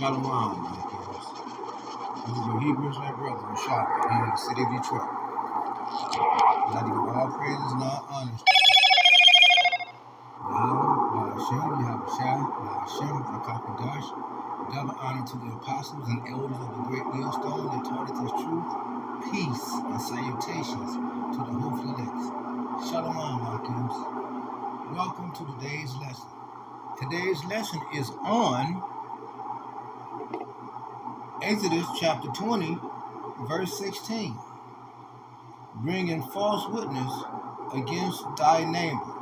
Shalom, my friends. This is your Hebrew Israelite brother, H.I.D, here in the city of Detroit. I'd like to give all praises and all honors to Yahweh, Hashem, Yahweh Shai, Hashem, Rakakadash. Double honor to the apostles and elders of the great millstone that taught us this truth. Peace and salutations to the hopeful elect. Shalom, my friends. Welcome to today's lesson. Today's lesson is on Exodus chapter 20, verse 16. Bringing false witness against thy neighbor.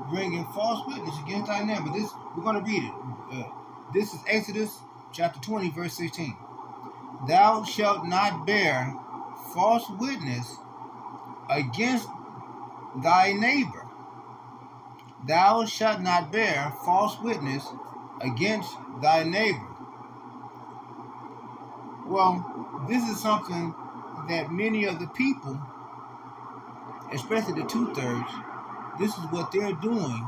Bringing false witness against thy neighbor. We're going to read it. This is Exodus chapter 20, verse 16. Thou shalt not bear false witness against thy neighbor. Thou shalt not bear false witness against thy neighbor. Well, this is something that many of the people, especially the two-thirds, this is what they're doing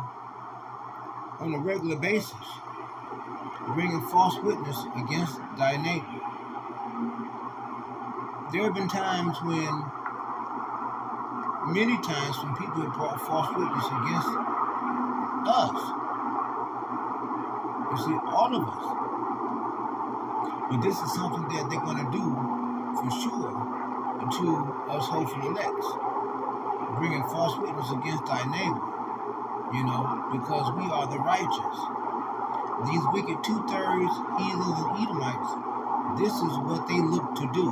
on a regular basis, bringing false witness against thy neighbor. There have been times many times when people have brought false witness against us. You see, all of us. But this is something that they're going to do for sure to us hopeful elects. Bringing false witness against thy neighbor, because we are the righteous. These wicked two-thirds, heathens and Edomites, this is what they look to do,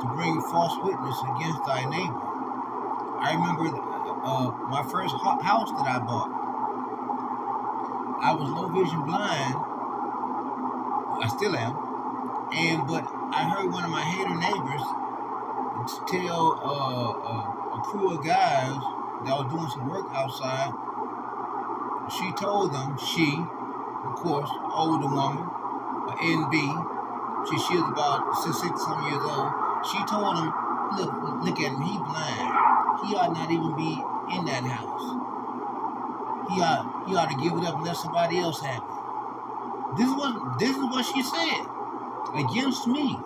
to bring false witness against thy neighbor. I remember my first house that I bought. I was low vision blind. I still am. But I heard one of my hater neighbors tell a crew of guys that was doing some work outside. She told them, of course, older woman, NB, she was about 60-some years old. She told him, look at him, he blind. He ought not even be in that house. He ought to give it up and let somebody else have it. This is what she said. Against me.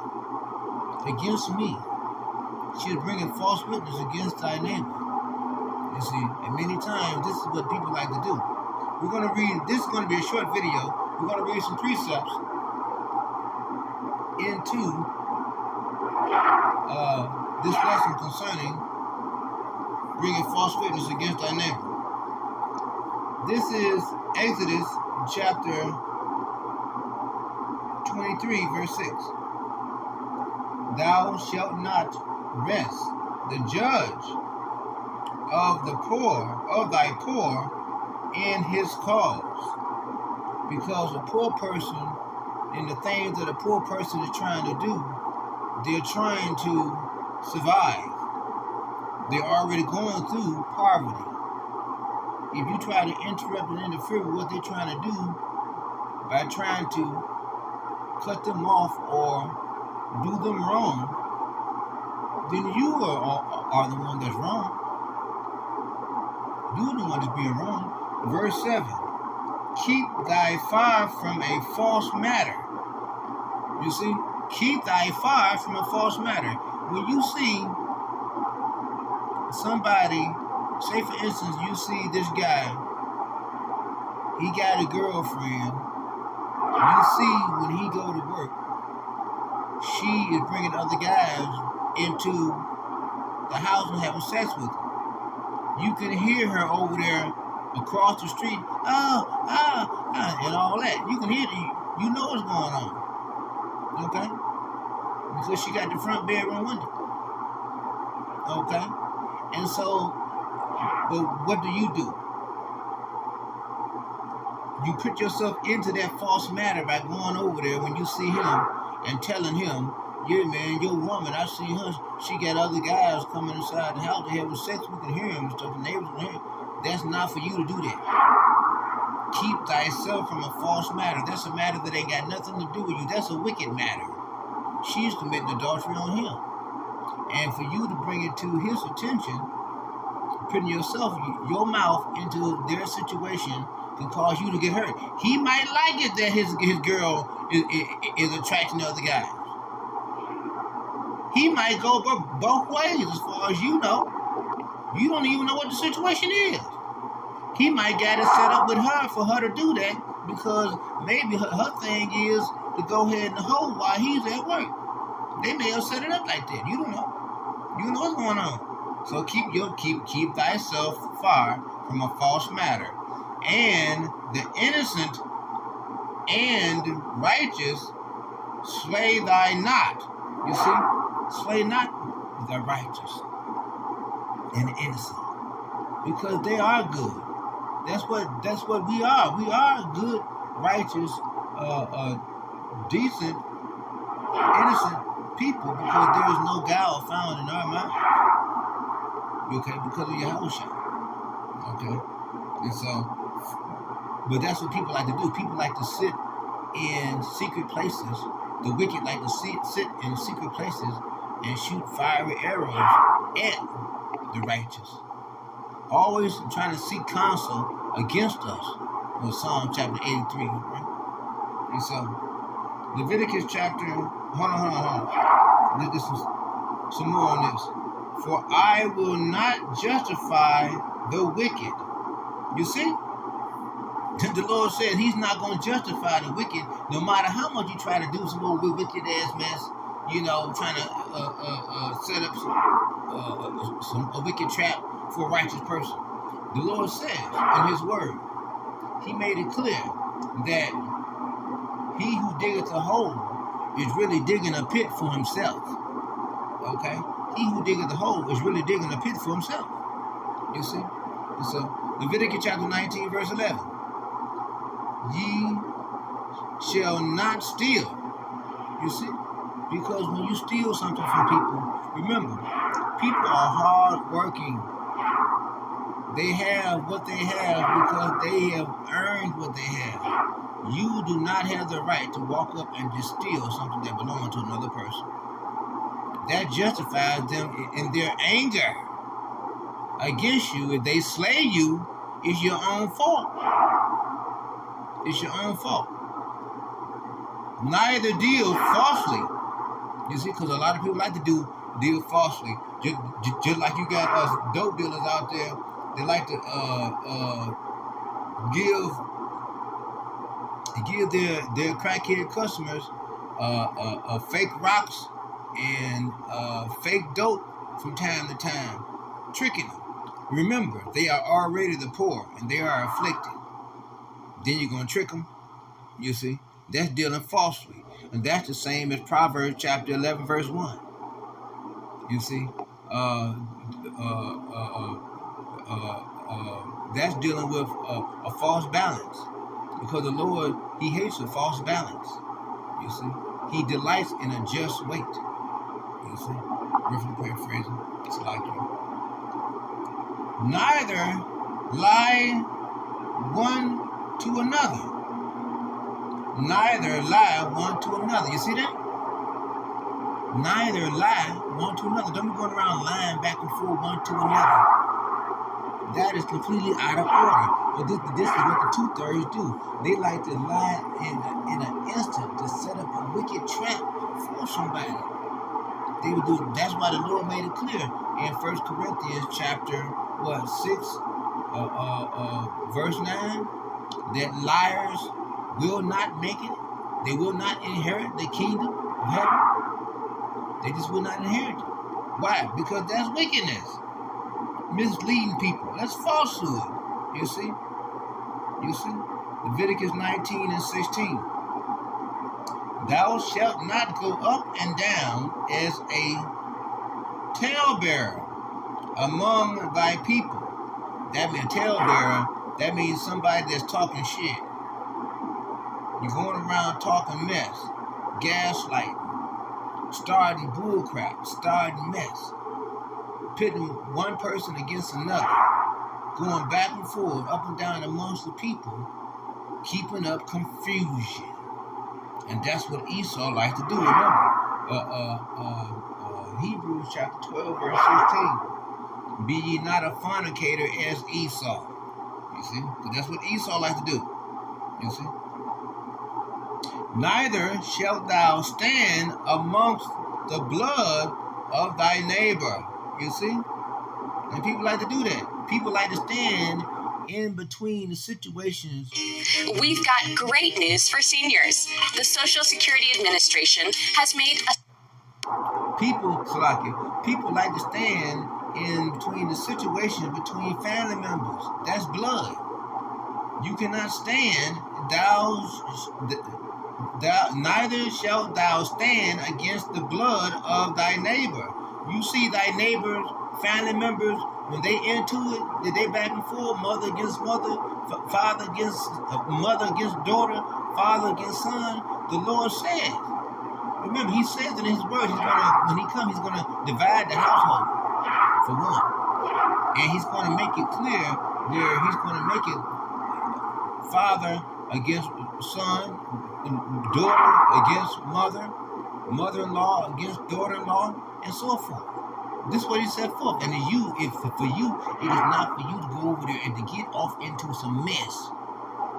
She was bringing false witness against thy neighbor. You see, and many times this is what people like to do. We're going to read, this is going to be a short video. We're going to read some precepts into this lesson concerning bringing false witness against thy neighbor. This is Exodus chapter 23, verse 6. Thou shalt not rest the judge of thy poor in his cause. Because a poor person and the things that a poor person is trying to do, they're trying to survive. They're already going through poverty. If you try to interrupt and interfere with what they're trying to do by trying to cut them off or do them wrong, then you are the one that's wrong. You're the one that's being wrong. Verse 7, keep thy fire from a false matter. You see, keep thy fire from a false matter. When you see somebody, say for instance, you see this guy, he got a girlfriend. You see when he go to work, she is bringing other guys into the house and having sex with them. You can hear her over there across the street, and all that. You can hear it. You know what's going on. Okay? Because she got the front bedroom window. Okay? And so, but what do? You put yourself into that false matter by going over there when you see him and telling him, yeah, man, your woman, I see her, she got other guys coming inside the house, they having sex, we can hear him and stuff, the neighbors can hear him. That's not for you to do that. Keep thyself from a false matter. That's a matter that ain't got nothing to do with you. That's a wicked matter. She's committing adultery on him. And for you to bring it to his attention, putting your mouth into their situation can cause you to get hurt. He might like it that his girl is attracting other guys. He might go both ways as far as you know. You don't even know what the situation is. He might get it set up with her for her to do that because maybe her thing is to go ahead and hold while he's at work. They may have set it up like that. You don't know. You know what's going on. So keep thyself far from a false matter, and the innocent and righteous slay thy not. You see, slay not the righteous and the innocent, because they are good. That's what we are. We are good, righteous, decent, innocent people because there is no guile found in our mind. Okay, because of Yahushua. Okay, and so, but that's what people like to do. People like to sit in secret places. The wicked like to sit in secret places and shoot fiery arrows at the righteous. Always trying to seek counsel against us. In Psalm chapter 83, right? And so, Leviticus chapter, hold on. This is some more on this. For I will not justify the wicked. You see? The Lord said he's not going to justify the wicked no matter how much you try to do some old wicked ass mess, trying to set up a wicked trap for a righteous person. The Lord says in his word, he made it clear that he who diggeth a hole is really digging a pit for himself. Okay? He who diggeth a hole is really digging a pit for himself. You see? And so, Leviticus chapter 19, verse 11. Ye shall not steal. You see? Because when you steal something from people, remember, people are hard working. They have what they have because they have earned what they have. You do not have the right to walk up and just steal something that belongs to another person. That justifies them in their anger against you. If they slay you, it's your own fault. It's your own fault. Neither deal falsely. You see, because a lot of people like to deal falsely. Just like you got us dope dealers out there, they like to give their crackhead customers fake rocks and fake dope from time to time, tricking them. Remember, they are already the poor and they are afflicted. Then you're going to trick them. You see, that's dealing falsely. And that's the same as Proverbs chapter 11, verse 1. You see, that's dealing with a false balance. Because the Lord, he hates a false balance. You see, he delights in a just weight. You see, briefly paraphrasing, it's like you. Neither lie one to another. Neither lie one to another. You see that? Neither lie one to another. Don't be going around lying back and forth one to another. That is completely out of order. But this is what the 2/3 do. They like to lie in an instant to set up a wicked trap for somebody. They would do. That's why the Lord made it clear in 1 Corinthians chapter 6, verse 9, that liars will not make it. They will not inherit the kingdom of heaven. They just will not inherit it. Why? Because that's wickedness. Misleading people. That's falsehood. You see? Leviticus 19 and 16. Thou shalt not go up and down as a talebearer among thy people. That means talebearer. That means somebody that's talking shit. You're going around talking mess, gaslighting, starting bullcrap, starting mess, pitting one person against another, going back and forth, up and down amongst the people, keeping up confusion. And that's what Esau likes to do. Remember, Hebrews chapter 12, verse 16. Be ye not a fornicator as Esau. You see? Because that's what Esau likes to do. You see? Neither shalt thou stand amongst the blood of thy neighbor. You see? And people like to do that. People like to stand in between the situations. We've got great news for seniors. The Social Security Administration has made a... People like to stand in between the situations between family members. That's blood. You cannot stand, neither shalt thou stand against the blood of thy neighbor. You see thy neighbors, family members, when they into it, they back and forth, mother against mother, father against mother against daughter, father against son. The Lord says, remember, He says in His word, when He comes, He's gonna divide the household for one, and He's gonna make it clear where He's gonna make it father against son, daughter against mother, mother-in-law against daughter-in-law, and so forth. This is what He set forth. And for you, it is not for you to go over there and to get off into some mess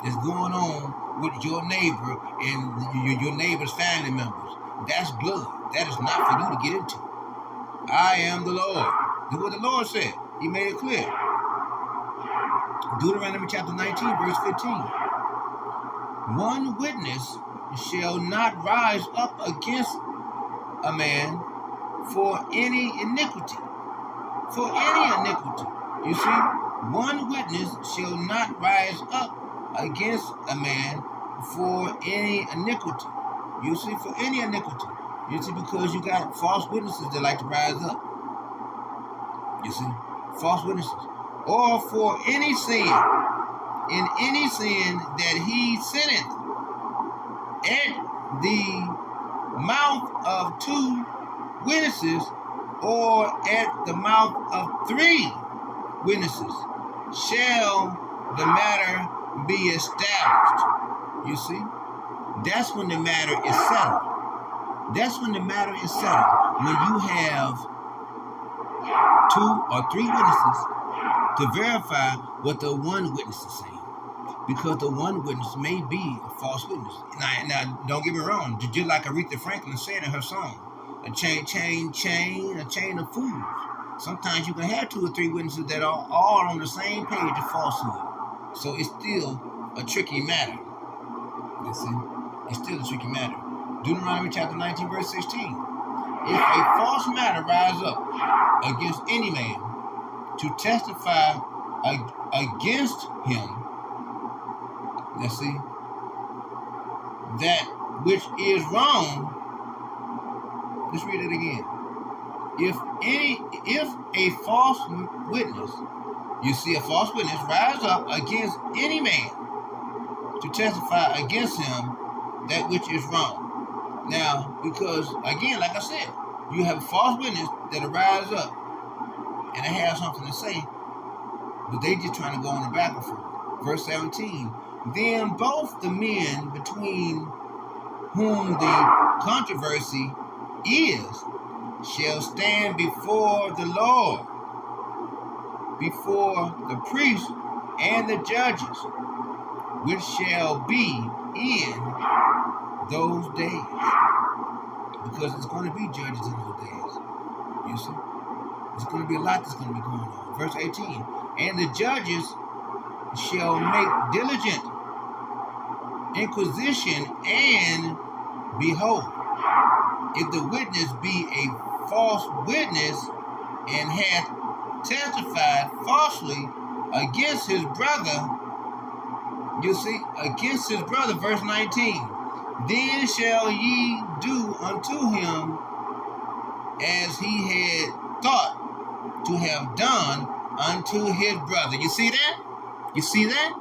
that's going on with your neighbor and your neighbor's family members. That's blood. That is not for you to get into. I am the Lord. This is what the Lord said. He made it clear. Deuteronomy chapter 19, verse 15. One witness shall not rise up against a man for any iniquity. For any iniquity. You see, one witness shall not rise up against a man for any iniquity. You see, for any iniquity. You see, because you got false witnesses that like to rise up. You see, false witnesses. Or for any sin, in any sin that he sinneth, at the mouth of two witnesses, or at the mouth of three witnesses, shall the matter be established. You see, that's when the matter is settled. That's when the matter is settled. When you have two or three witnesses to verify what the one witness is saying. Because the one witness may be a false witness. Now don't get me wrong. Just like Aretha Franklin said in her song, a chain of fools. Sometimes you can have two or three witnesses that are all on the same page of falsehood. So it's still a tricky matter. You see? It's still a tricky matter. Deuteronomy chapter 19, verse 16. If a false matter rise up against any man to testify against him, let's see, that which is wrong. Let's read it again. If a false witness, you see a false witness rise up against any man to testify against him that which is wrong. Now, because again, like I said, you have a false witness that rise up and they have something to say, but they just trying to go on the back and forth. Verse 17. Then both the men between whom the controversy is shall stand before the Lord, before the priests and the judges, which shall be in those days. Because it's going to be judges in those days. You see? There's going to be a lot that's going to be going on. Verse 18. And the judges shall make diligent inquisition, and behold, if the witness be a false witness and hath testified falsely against his brother, you see, against his brother, verse 19, then shall ye do unto him as he had thought to have done unto his brother. You see that? You see that?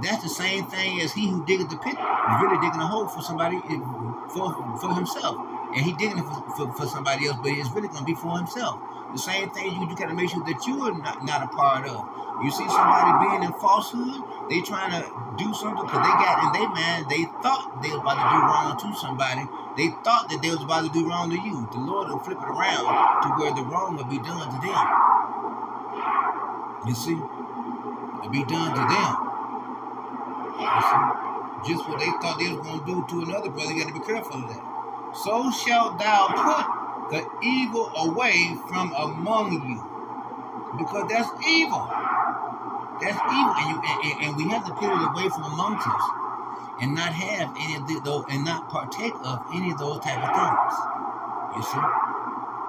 That's the same thing as he who diggeth the pit is really digging a hole for somebody, for himself. And he digging it for somebody else, but it's really going to be for himself. The same thing you got to make sure that you are not a part of. You see somebody being in falsehood, they trying to do something because they got in their mind, they thought they was about to do wrong to somebody. They thought that they was about to do wrong to you. The Lord will flip it around to where the wrong will be done to them. You see? will be done to them. You see? Just what they thought they was going to do to another brother, you got to be careful of that. So shalt thou put the evil away from among you, because that's evil. That's evil, and we have to put it away from amongst us, and not have any of those, and not partake of any of those type of things. You see,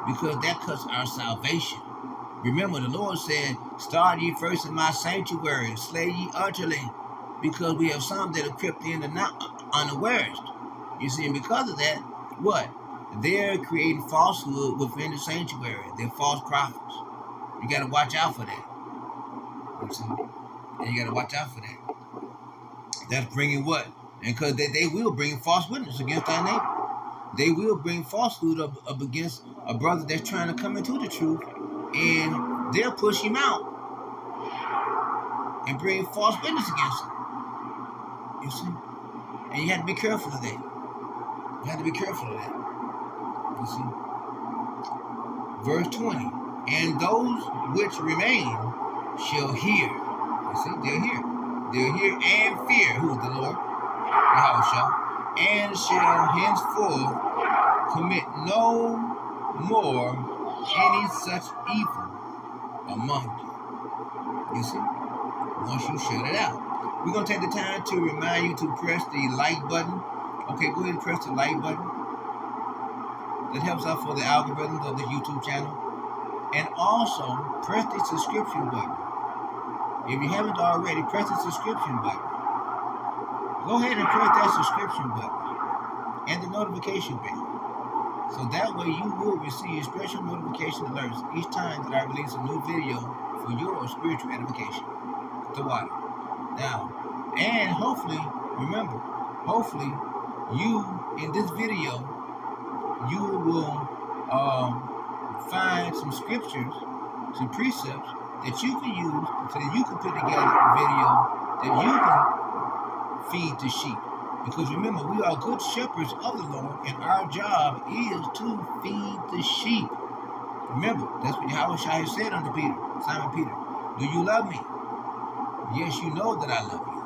because that cuts our salvation. Remember, the Lord said, "Start ye first in my sanctuary, slay ye utterly," because we have some that have crept in and not unawares. You see, and because of that, what? They're creating falsehood within the sanctuary. They're false prophets. You got to watch out for that. You see? And you got to watch out for that. That's bringing what? And because they will bring false witness against our neighbor. They will bring falsehood up against a brother that's trying to come into the truth, and they'll push him out and bring false witness against him. You see? And you have to be careful of that. You have to be careful of that. You see? Verse 20. And those which remain shall hear. You see? They'll hear. They'll hear and fear. Who? The Lord? Yahushua. And shall henceforth commit no more any such evil among you. You see? Once you shut it out. We're going to take the time to remind you to press the like button. Okay, go ahead and press the like button. That helps out for the algorithms of the YouTube channel. And also, press the subscription button. If you haven't already, press the subscription button. Go ahead and press that subscription button and the notification bell. So that way you will receive special notification alerts each time that I release a new video for your spiritual edification. The water. Now, and hopefully, remember, hopefully you, in this video, you will find some scriptures, some precepts that you can use so that you can put together a video that you can feed the sheep. Because remember, we are good shepherds of the Lord, and our job is to feed the sheep. Remember, that's what Yahushua said unto Peter, Simon Peter. Do you love me? Yes, you know that I love you.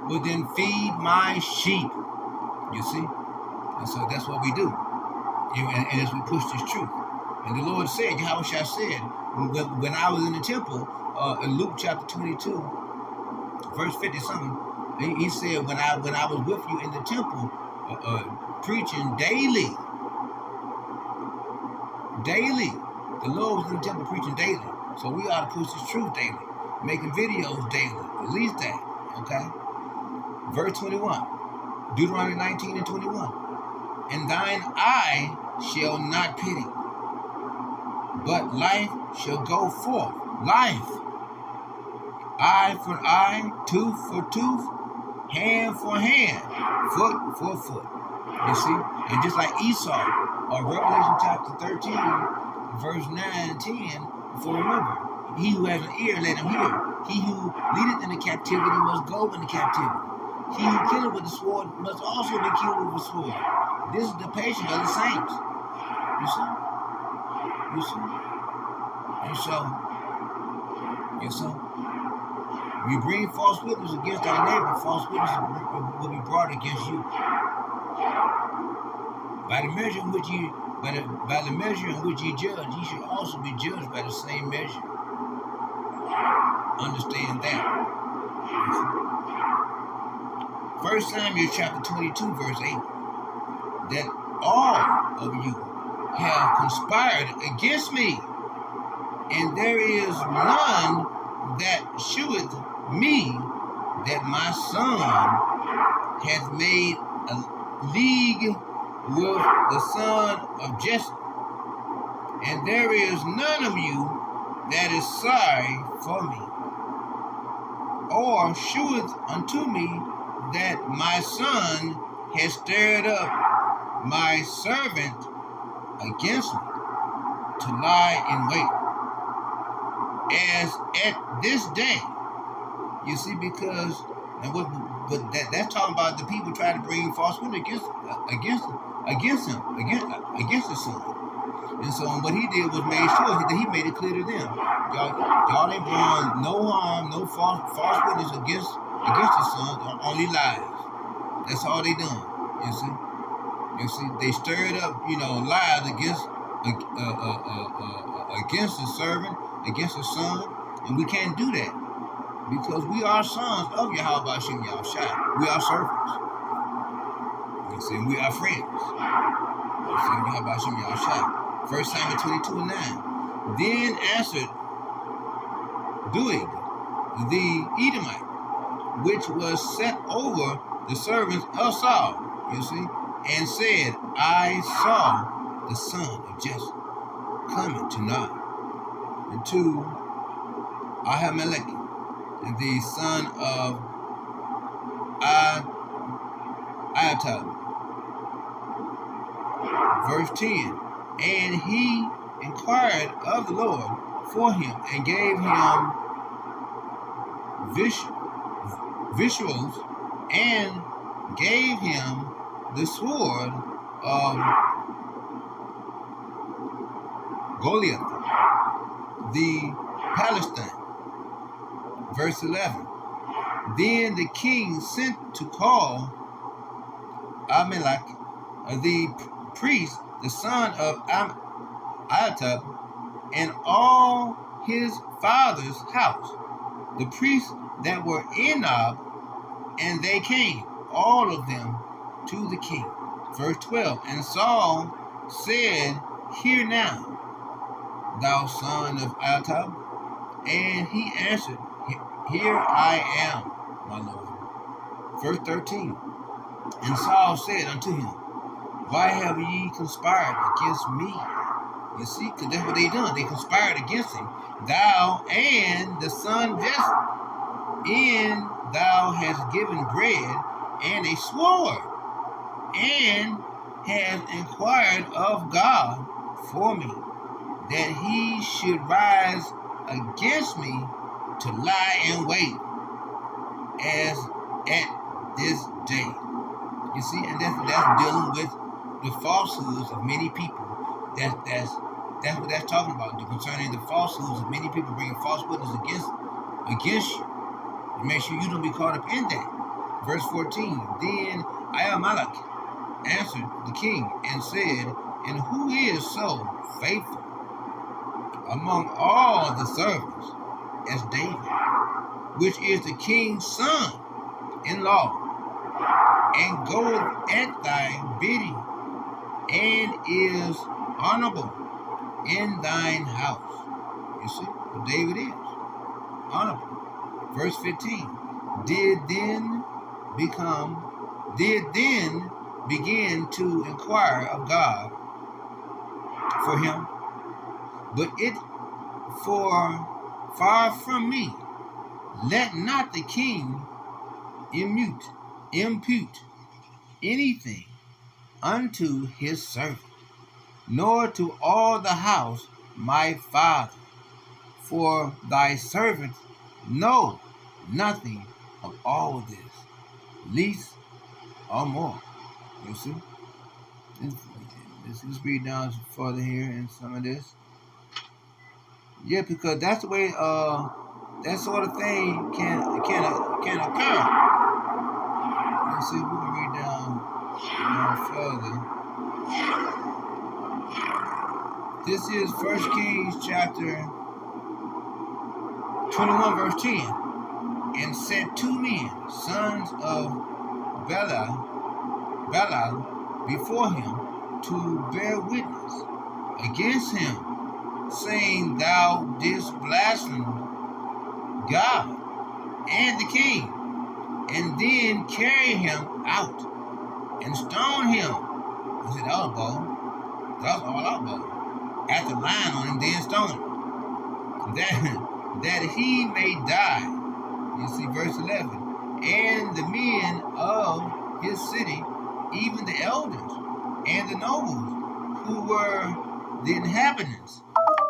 Well, then feed my sheep. You see? And so that's what we do. And as we push this truth. And the Lord said, Yahushua said, when I was in the temple, in Luke chapter 22, verse 50-something, he said, when I was with you in the temple, preaching daily, the Lord was in the temple preaching daily. So we ought to push this truth daily, making videos daily, at least that, okay? Verse 21, Deuteronomy 19 and 21. And thine eye shall not pity, but life shall go forth. Life. Eye for eye, tooth for tooth, hand for hand, foot for foot. You see? And just like Esau, or Revelation chapter 13, verse 9 and 10, for remember, he who has an ear, let him hear. He who leadeth into captivity must go into captivity. He who killeth with the sword must also be killed with the sword. This is the patience of the saints. You see? You see? And so, we bring false witness against our neighbor, false witness will be brought against you. By the measure in which ye judge, ye should also be judged by the same measure. Understand that. 1 Samuel chapter 22, verse 8. That all of you have conspired against me, and there is none that sheweth me that my son hath made a league with the son of Jesse, and there is none of you that is sorry for me, or sheweth unto me that my son has stirred up my servant against me to lie in wait, as at this day. You see, because, and what but that's talking about the people trying to bring false witness against the son. And so what he did was made sure that he made it clear to them, y'all ain't brought no harm, no false witness against the son, only lies. That's all they done. You see, they stirred up, lies against the servant, against the son, and we can't do that because we are sons of Yahweh Shem Yahushua. We are servants. You see, we are friends. You see, Yahweh Shem Yahushua. 1 Samuel 22:9. Then answered Doeg, the Edomite, which was set over the servants of Saul, you see, and said, I saw the son of Jesse coming to Nob, and to Ahimelech, the son of Ahitub. Verse 10. And he inquired of the Lord for him and gave him visuals and gave him the sword of Goliath, the Palestine. Verse 11. Then the king sent to call Ahimelech, the priest, the son of Ahitub, and all his father's house, the priests that were in Nob, and they came, all of them, to the king. Verse 12. And Saul said, Hear now, thou son of Ahitub. And he answered, Here I am, my lord. Verse 13. And Saul said unto him, Why have ye conspired against me? You see, because that's what they done. They conspired against him. Thou and the son Jesse, and thou hast given bread and a sword, and hast inquired of God for me, that he should rise against me to lie in wait as at this day. You see, and that's dealing with the falsehoods of many people. That's what that's talking about. Concerning the falsehoods of many people bringing false witness against you. And make sure you don't be caught up in that. Verse 14. Then Ahimelech answered the king and said, And who is so faithful among all the servants as David, which is the king's son-in-law, and goeth at thy bidding, and is honorable in thine house. You see, what David is honorable. Verse 15. Did then begin to inquire of God for him, but it for far from me. Let not the king impute anything unto his servant, nor to all the house my father, for thy servants know nothing of all this, least or more. You see? Let's read down further here in some of this. Yeah, because that's the way that sort of thing can occur. Let's see if we can read down further. This is 1 Kings chapter 21, verse 10. And set two men, sons of Belial, before him to bear witness against him, saying, Thou didst blaspheme God and the king, and then carry him out and stone him. I said, that was bold. That was all out bold. After lying on him, then stone him. That he may die. You see, verse 11. And the men of his city, even the elders and the nobles who were the inhabitants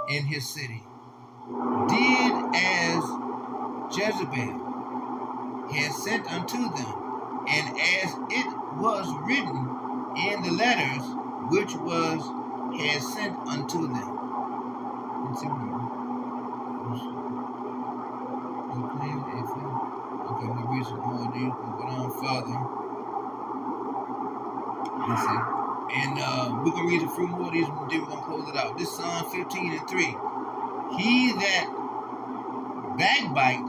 in his city, did as Jezebel had sent unto them, and as it was written in the letters which had sent unto them. Let's see okay, we read some more. These will go on further. Let's see. And we can read a few more of these, then we're going to close it out. This Psalm 15:3. He that backbiteth,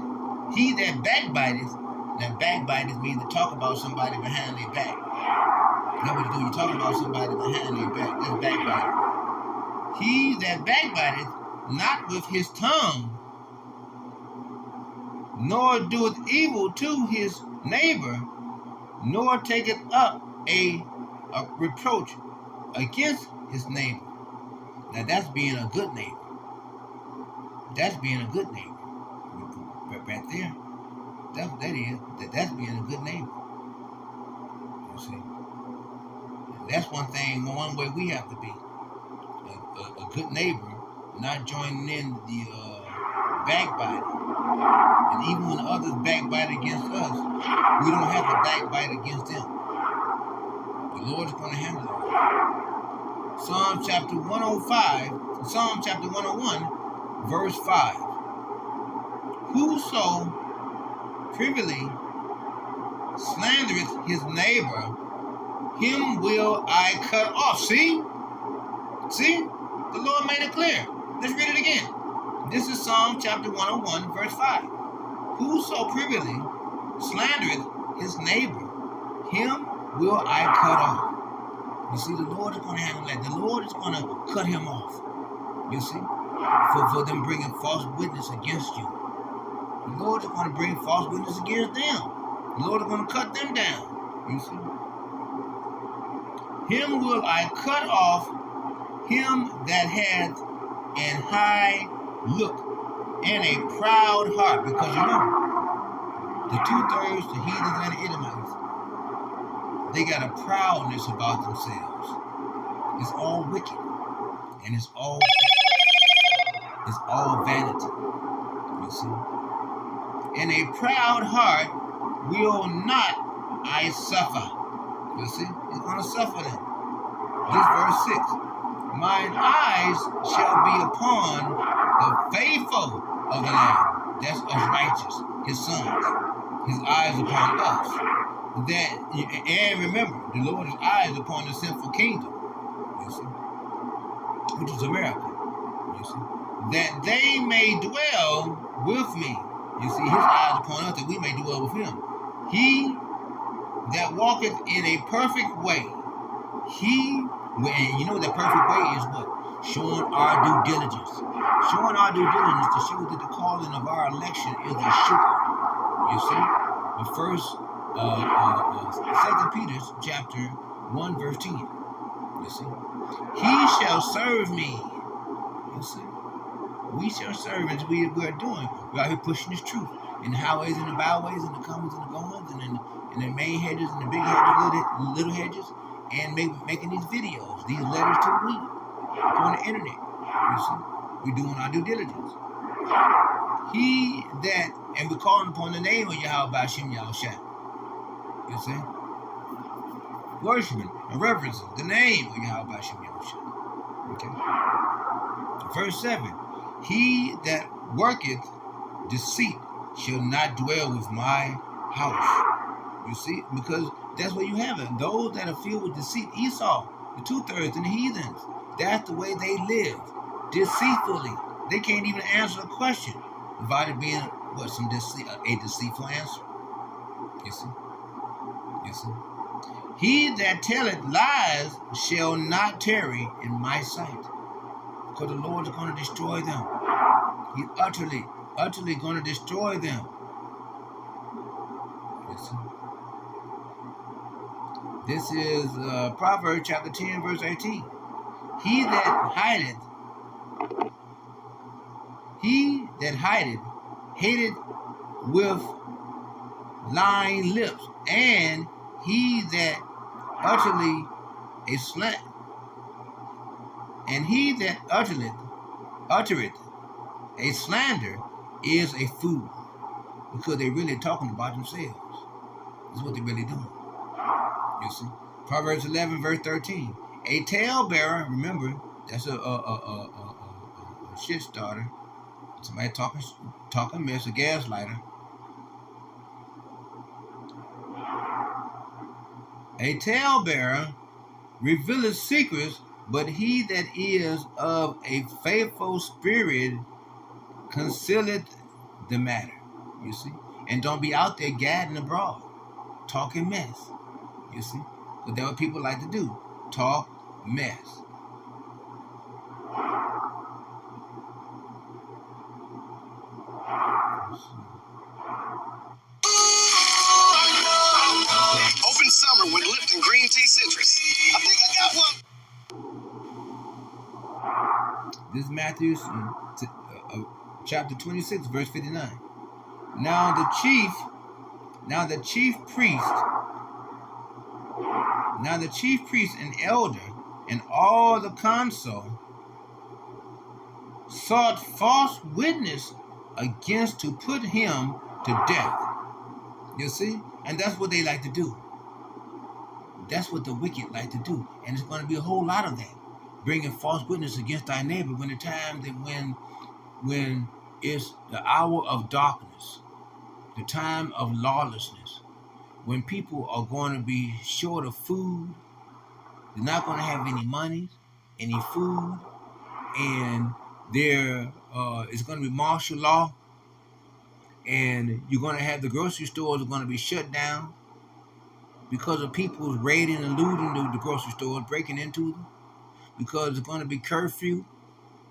now backbiteth means to talk about somebody behind their back. That's what you do. You talk about somebody behind their back. That's backbiting. He that backbiteth not with his tongue, nor doeth evil to his neighbor, nor taketh up a reproach against his neighbor. Now that's being a good neighbor. That's being a good neighbor. Right there. That's what that is. That's being a good neighbor. You see? That's one thing, one way we have to be. A good neighbor, not joining in the backbiting. And even when others backbite against us, we don't have to backbite against them. The Lord is going to handle it. Psalm chapter 101, verse 5. Whoso privily slandereth his neighbor, him will I cut off. See? The Lord made it clear. Let's read it again. This is Psalm chapter 101, verse 5. Whoso privily slandereth his neighbor, him will I cut off. You see, the Lord is going to handle that. The Lord is going to cut him off. You see? For them bringing false witness against you. The Lord is going to bring false witness against them. The Lord is going to cut them down. You see? Him will I cut off, him that hath an high look and a proud heart. Because remember, the 2/3, the heathens and the Edomites, they got a proudness about themselves. It's all wicked. And it's all vanity. You see? And a proud heart will not I suffer. You see? He's going to suffer them. This verse 6. Mine eyes shall be upon the faithful of the land. That's us righteous, his sons. His eyes upon us. And remember, the Lord's eyes upon the sinful kingdom. You see? Which is America. You see? That they may dwell with me. You see, his eyes upon us, that we may dwell with him. He that walketh in a perfect way. And you know that perfect way is what? Showing our due diligence. Showing our due diligence to show that the calling of our election is assured. You see? The first, 2 Peter chapter 1, verse 10. You see? He shall serve me. You see? We shall serve as we are doing. We're out here pushing this truth in the highways and the byways and the comings and the goings and in the main hedges and the big hedges, little hedges, and making these videos, these letters to the week on the internet. You see, we're doing our due diligence. And we're calling upon the name of Yahweh Bashim Yahushua. You see, worshiping and reverencing the name of Yahweh Bashim Yahushua. Okay. Verse 7. He that worketh deceit shall not dwell with my house. You see, because that's where you have it. Those that are filled with deceit, Esau, the 2/3 and the heathens, that's the way they live, deceitfully. They can't even answer a question without it being a deceitful answer. You see. He that telleth lies shall not tarry in my sight, because the Lord is going to destroy them. He's utterly going to destroy them. You see. This is Proverbs chapter 10, verse 18. He that hideth, hated with lying lips, and he that uttereth a slander is a fool, because they're really talking about themselves. That's what they really doing. You see, Proverbs 11 verse 13. A talebearer, remember, that's a shit starter. Somebody talking mess, a gaslighter. A talebearer revealeth secrets, but he that is of a faithful spirit concealeth the matter. You see, and don't be out there gadding abroad, talking mess. You see, but that's what people like to do, talk mess. Open summer with Lipton Green Tea Citrus. I think I got one. This is Matthew chapter 26, verse 59. Now the chief priest and elder and all the council sought false witness against to put him to death. You see? And that's what they like to do. That's what the wicked like to do. And it's going to be a whole lot of that. Bringing false witness against thy neighbor when the time that when it's the hour of darkness, the time of lawlessness, when people are going to be short of food, they're not going to have any money, any food, and it's going to be martial law, and you're going to have the grocery stores are going to be shut down because of people raiding and looting the grocery stores, breaking into them, because it's going to be curfew,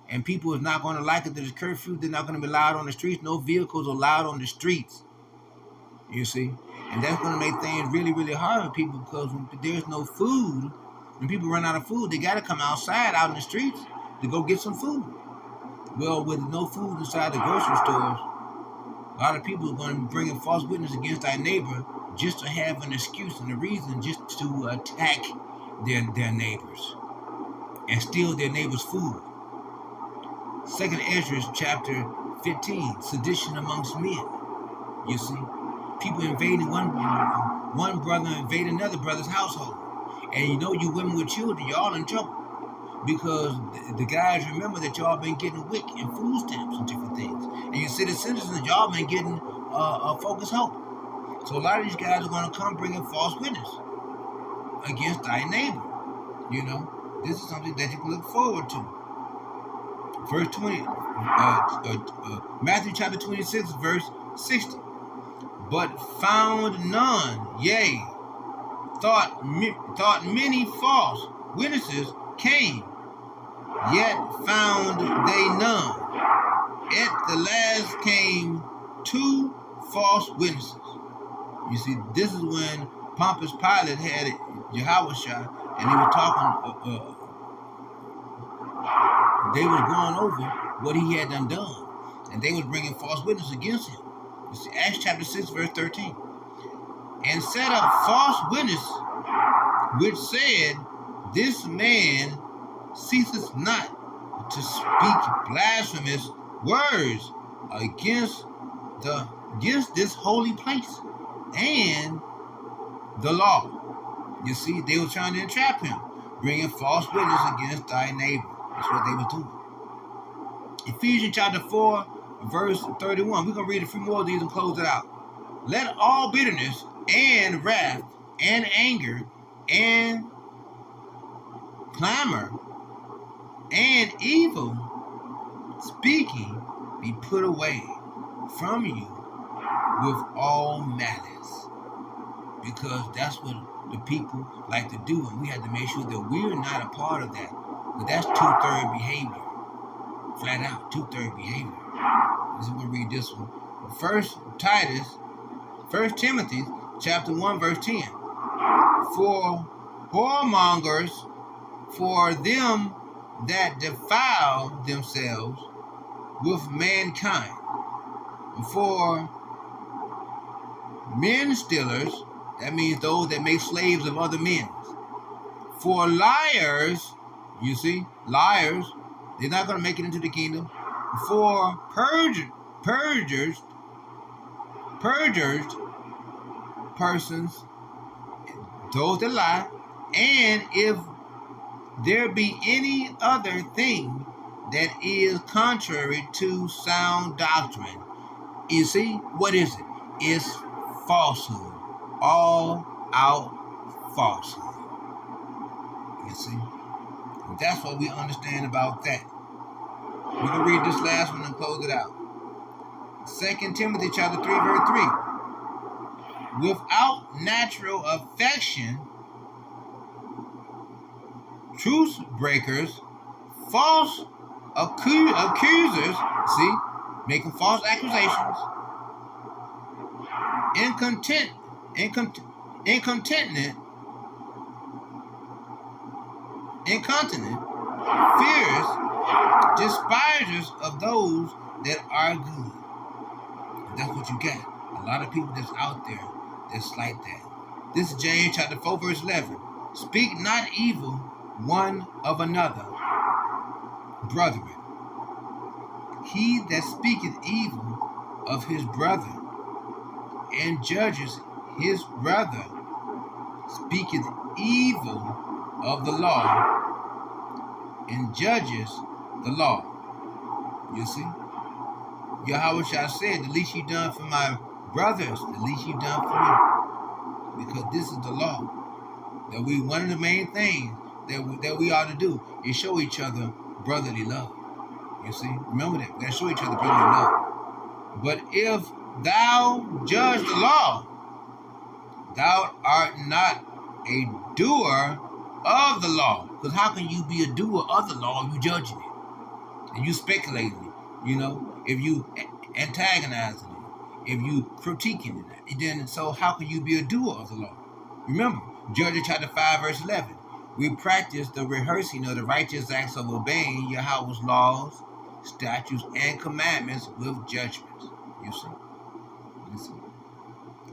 and people is not going to like it that it's curfew. They're not going to be allowed on the streets. No vehicles are allowed on the streets. You see? And that's going to make things really, really hard for people, because when there's no food, when people run out of food, they got to come outside, out in the streets, to go get some food. Well, with no food inside the grocery stores, a lot of people are going to be bringing false witness against our neighbor just to have an excuse and a reason just to attack their neighbors and steal their neighbor's food. 2nd Ezra chapter 15, sedition amongst men. You see, people invading one brother invade another brother's household, and you women with children, y'all in trouble, because the guys remember that y'all been getting WIC and food stamps and different things, and you see the citizens, y'all been getting focus hope. So a lot of these guys are going to come bringing false witness against thy neighbor. This is something that you can look forward to. Verse 20, Matthew chapter 26, verse 60. But found none, yea, thought many false witnesses came, yet found they none. At the last came 2 false witnesses. You see, this is when Pontius Pilate had Jehoshaphat, and he was talking. They was going over what he had done, and they was bringing false witness against him. You see, Acts chapter 6, verse 13. And set up false witness, which said, this man ceases not to speak blasphemous words against this holy place and the law. You see, they were trying to entrap him, bringing false witness against thy neighbor. That's what they were doing. Ephesians chapter 4, verse 31. We're going to read a few more of these and close it out. Let all bitterness and wrath and anger and clamor and evil speaking be put away from you with all malice. Because that's what the people like to do, and we have to make sure that we're not a part of that. But that's 2/3 behavior. Flat out, 2/3 behavior. We're going to read this one. First Timothy chapter 1, verse 10. For whoremongers, for them that defile themselves with mankind, for men stealers, that means those that make slaves of other men, for liars, you see, liars, they're not going to make it into the kingdom, for persons, those that lie, and if there be any other thing that is contrary to sound doctrine. You see, what is it? It's falsehood. All out falsehood. You see? And that's what we understand about that. We can read this last one and close it out. 2 Timothy chapter 3, verse 3. Without natural affection, truce breakers, false accusers, see, making false accusations, incontinent, fears, despisers of those that are good. And that's what you get. A lot of people that's out there that's like that. This is James chapter 4, verse 11. Speak not evil one of another, brethren. He that speaketh evil of his brother and judges his brother speaketh evil of the law and judges the law. You see? Yahweh said, the least you done for my brothers, the least you done for me. Because this is the law. That one of the main things that we ought to do is show each other brotherly love. You see? Remember that. We got to show each other brotherly love. But if thou judge the law, thou art not a doer of the law. Because how can you be a doer of the law if you judging it? And you speculating it, you know? If you antagonizing it, if you critiquing it, then so how can you be a doer of the law? Remember, Judges chapter 5, verse 11. We practice the rehearsing of the righteous acts of obeying Yahweh's laws, statutes, and commandments with judgments. You see?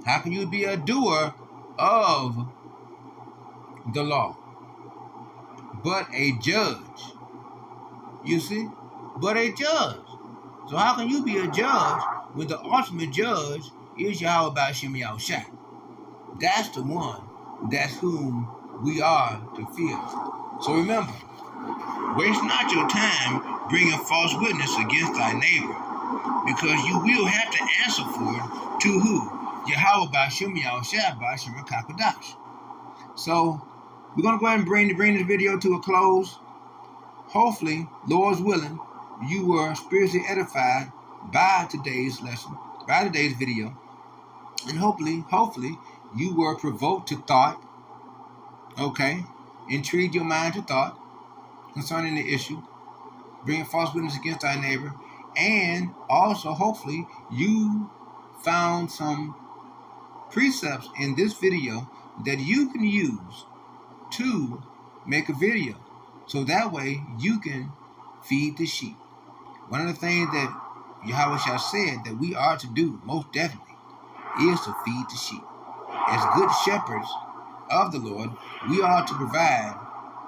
How can you be a doer of the law, but a judge? You see? But a judge. So how can you be a judge when the ultimate judge is Yahweh B'Ashem Yahushua? That's the one. That's whom we are to fear. So remember, waste not your time bringing false witness against thy neighbor, because you will have to answer for it to who? Yahweh B'Ashem Yahushua B'Ashem Kakadash. So we're going to go ahead and bring this video to a close. Hopefully, Lord's willing, you were spiritually edified by today's lesson, by today's video. And hopefully, you were provoked to thought, okay? Intrigued your mind to thought concerning the issue, bringing false witness against thy neighbor. And also, hopefully, you found some precepts in this video that you can use to make a video. So that way, you can feed the sheep. One of the things that Yahweh said that we are to do, most definitely, is to feed the sheep. As good shepherds of the Lord, we are to provide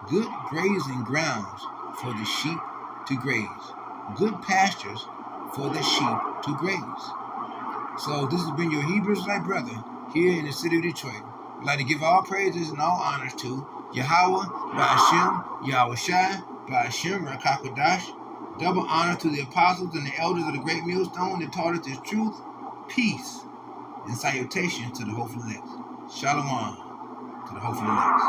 good grazing grounds for the sheep to graze, good pastures for the sheep to graze. So this has been your Hebrew Israelite brother here in the city of Detroit. I'd like to give all praises and all honors to Yahweh B'Ashem Yahushua B'Ashem Rakakadash. Double honor to the apostles and the elders of the great millstone that taught us this truth, peace, and salutations to the hopeful elect. Shalom to the hopeful elect.